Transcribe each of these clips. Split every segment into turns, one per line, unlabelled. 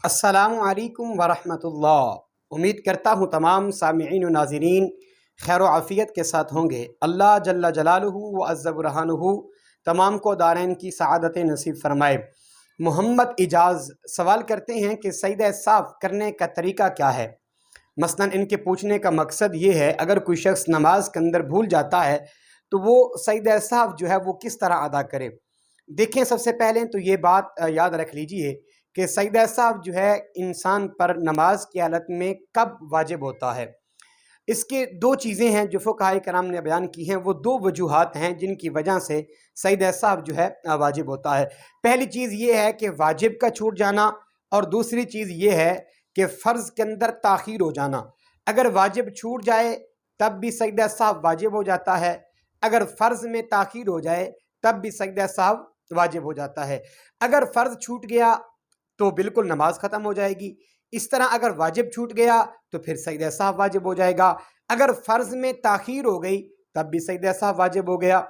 السلام علیکم ورحمۃ اللہ۔ امید کرتا ہوں تمام سامعین و ناظرین خیر و عافیت کے ساتھ ہوں گے۔ اللہ جل جلالہ و عز برہانہ تمام کو دارین کی سعادت نصیب فرمائے۔ محمد اجاز سوال کرتے ہیں کہ سجدہ صاف کرنے کا طریقہ کیا ہے؟ مثلاً ان کے پوچھنے کا مقصد یہ ہے، اگر کوئی شخص نماز کے اندر بھول جاتا ہے تو وہ سجدہ صاف جو ہے وہ کس طرح ادا کرے؟ دیکھیں، سب سے پہلے تو یہ بات یاد رکھ لیجئے کہ سجدہ صاف جو ہے انسان پر نماز کی حالت میں کب واجب ہوتا ہے۔ اس کے دو چیزیں ہیں جو فقہاء کرام نے بیان کی ہیں، وہ دو وجوہات ہیں جن کی وجہ سے سجدہ صاف جو ہے واجب ہوتا ہے۔ پہلی چیز یہ ہے کہ واجب کا چھوٹ جانا، اور دوسری چیز یہ ہے کہ فرض کے اندر تاخیر ہو جانا۔ اگر واجب چھوٹ جائے تب بھی سجدہ صاف واجب ہو جاتا ہے، اگر فرض میں تاخیر ہو جائے تب بھی سجدہ صاف واجب ہو جاتا ہے۔ اگر فرض چھوٹ گیا تو بالکل نماز ختم ہو جائے گی، اس طرح اگر واجب چھوٹ گیا تو پھر سجدہ صاف واجب ہو جائے گا۔ اگر فرض میں تاخیر ہو گئی تب بھی سجدہ صاف واجب ہو گیا۔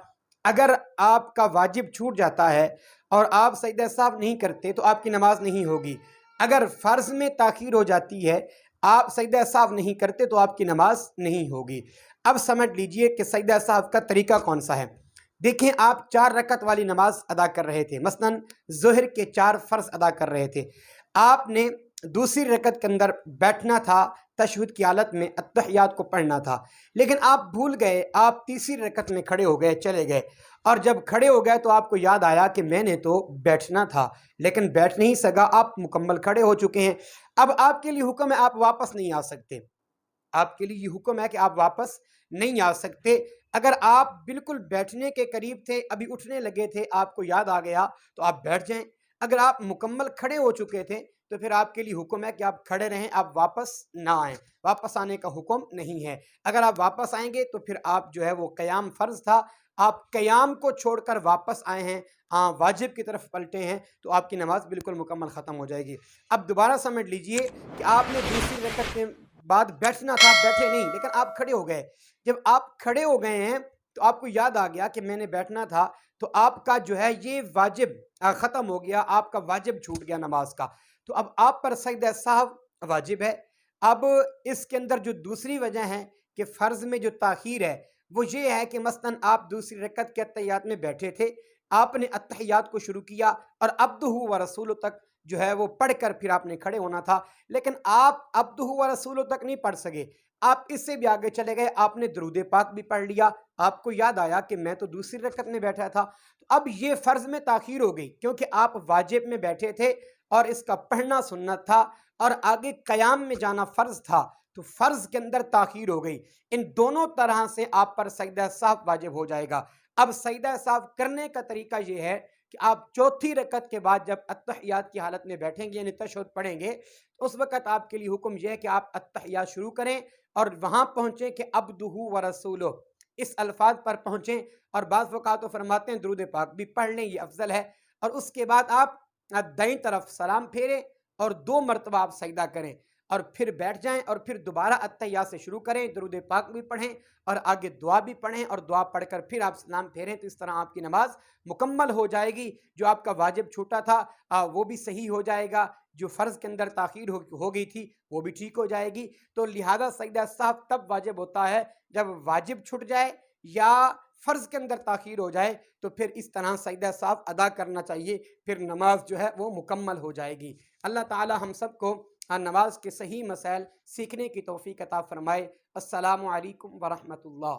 اگر آپ کا واجب چھوٹ جاتا ہے اور آپ سجدہ صاف نہیں کرتے تو آپ کی نماز نہیں ہوگی۔ اگر فرض میں تاخیر ہو جاتی ہے، آپ سجدہ صاف نہیں کرتے تو آپ کی نماز نہیں ہوگی۔ اب سمجھ لیجئے کہ سجدہ صاف کا طریقہ کون سا ہے۔ دیکھیں، آپ 4 رکعت والی نماز ادا کر رہے تھے، مثلاً ظہر کے 4 فرض ادا کر رہے تھے۔ آپ نے دوسری رکعت کے اندر بیٹھنا تھا، تشہد کی حالت میں اتحیات کو پڑھنا تھا، لیکن آپ بھول گئے، آپ تیسری رکعت میں کھڑے ہو گئے، چلے گئے، اور جب کھڑے ہو گئے تو آپ کو یاد آیا کہ میں نے تو بیٹھنا تھا، لیکن بیٹھ نہیں سکا، آپ مکمل کھڑے ہو چکے ہیں۔ اب آپ کے لیے حکم ہے، آپ واپس نہیں آ سکتے۔ آپ کے لیے یہ حکم ہے کہ آپ واپس نہیں آ سکتے۔ اگر آپ بالکل بیٹھنے کے قریب تھے، ابھی اٹھنے لگے تھے، آپ کو یاد آ گیا تو آپ بیٹھ جائیں۔ اگر آپ مکمل کھڑے ہو چکے تھے تو پھر آپ کے لیے حکم ہے کہ آپ کھڑے رہیں، آپ واپس نہ آئیں۔ واپس آنے کا حکم نہیں ہے۔ اگر آپ واپس آئیں گے تو پھر آپ جو ہے وہ قیام فرض تھا، آپ قیام کو چھوڑ کر واپس آئے ہیں، واجب کی طرف پلٹے ہیں، تو آپ کی نماز بالکل مکمل ختم ہو جائے گی۔ اب دوبارہ سمجھ لیجئے کہ آپ نے دوسری رکعت کے بعد بیٹھنا تھا، بیٹھے نہیں، لیکن آپ کھڑے ہو گئے۔ جب آپ کھڑے ہو گئے ہیں تو آپ کو یاد آ گیا کہ میں نے بیٹھنا تھا، تو آپ کا جو ہے یہ واجب ختم ہو گیا، آپ کا واجب چھوٹ گیا نماز کا، تو اب آپ پر سجدہ صاحب واجب ہے۔ اب اس کے اندر جو دوسری وجہ ہے کہ فرض میں جو تاخیر ہے وہ یہ ہے کہ مثلاً آپ دوسری رکعت کے اتحیات میں بیٹھے تھے، آپ نے اتحیات کو شروع کیا اور عبدہ و رسولہ تک جو ہے وہ پڑھ کر پھر آپ نے کھڑے ہونا تھا، لیکن آپ عبدہ و رسولہ تک نہیں پڑھ سکے، آپ اس سے بھی آگے چلے گئے، آپ نے درود پاک بھی پڑھ لیا، آپ کو یاد آیا کہ میں تو دوسری رکعت میں بیٹھا تھا، تو اب یہ فرض میں تاخیر ہو گئی کیونکہ آپ واجب میں بیٹھے تھے اور اس کا پڑھنا سنت تھا اور آگے قیام میں جانا فرض تھا، تو فرض کے اندر تاخیر ہو گئی۔ ان دونوں طرح سے آپ پر سجدہ صاف واجب ہو جائے گا۔ اب سجدہ صاف کرنے کا طریقہ یہ ہے کہ آپ چوتھی رکعت کے بعد جب اتحیات کی حالت میں بیٹھیں گے، یعنی تشہد پڑھیں گے، اس وقت آپ کے لیے حکم یہ ہے کہ آپ اتحیات شروع کریں اور وہاں پہنچیں کہ عبدہ و رسولہ اس الفاظ پر پہنچیں، اور بعض اوقات فرماتے ہیں درود پاک بھی پڑھ لیں، یہ افضل ہے، اور اس کے بعد آپ دائیں طرف سلام پھیریں اور 2 مرتبہ آپ سجدہ کریں اور پھر بیٹھ جائیں، اور پھر دوبارہ اتحیات سے شروع کریں، درود پاک بھی پڑھیں اور آگے دعا بھی پڑھیں، اور دعا پڑھ کر پھر آپ سلام پھیریں، تو اس طرح آپ کی نماز مکمل ہو جائے گی۔ جو آپ کا واجب چھوٹا تھا وہ بھی صحیح ہو جائے گا، جو فرض کے اندر تاخیر ہو گئی تھی وہ بھی ٹھیک ہو جائے گی۔ تو لہذا سجدہ صاف تب واجب ہوتا ہے جب واجب چھٹ جائے یا فرض کے اندر تاخیر ہو جائے، تو پھر اس طرح سجدہ صاف ادا کرنا چاہیے، پھر نماز جو ہے وہ مکمل ہو جائے گی۔ اللہ تعالی ہم سب کو نماز کے صحیح مسائل سیکھنے کی توفیق عطا فرمائے۔ السلام علیکم ورحمۃ اللہ۔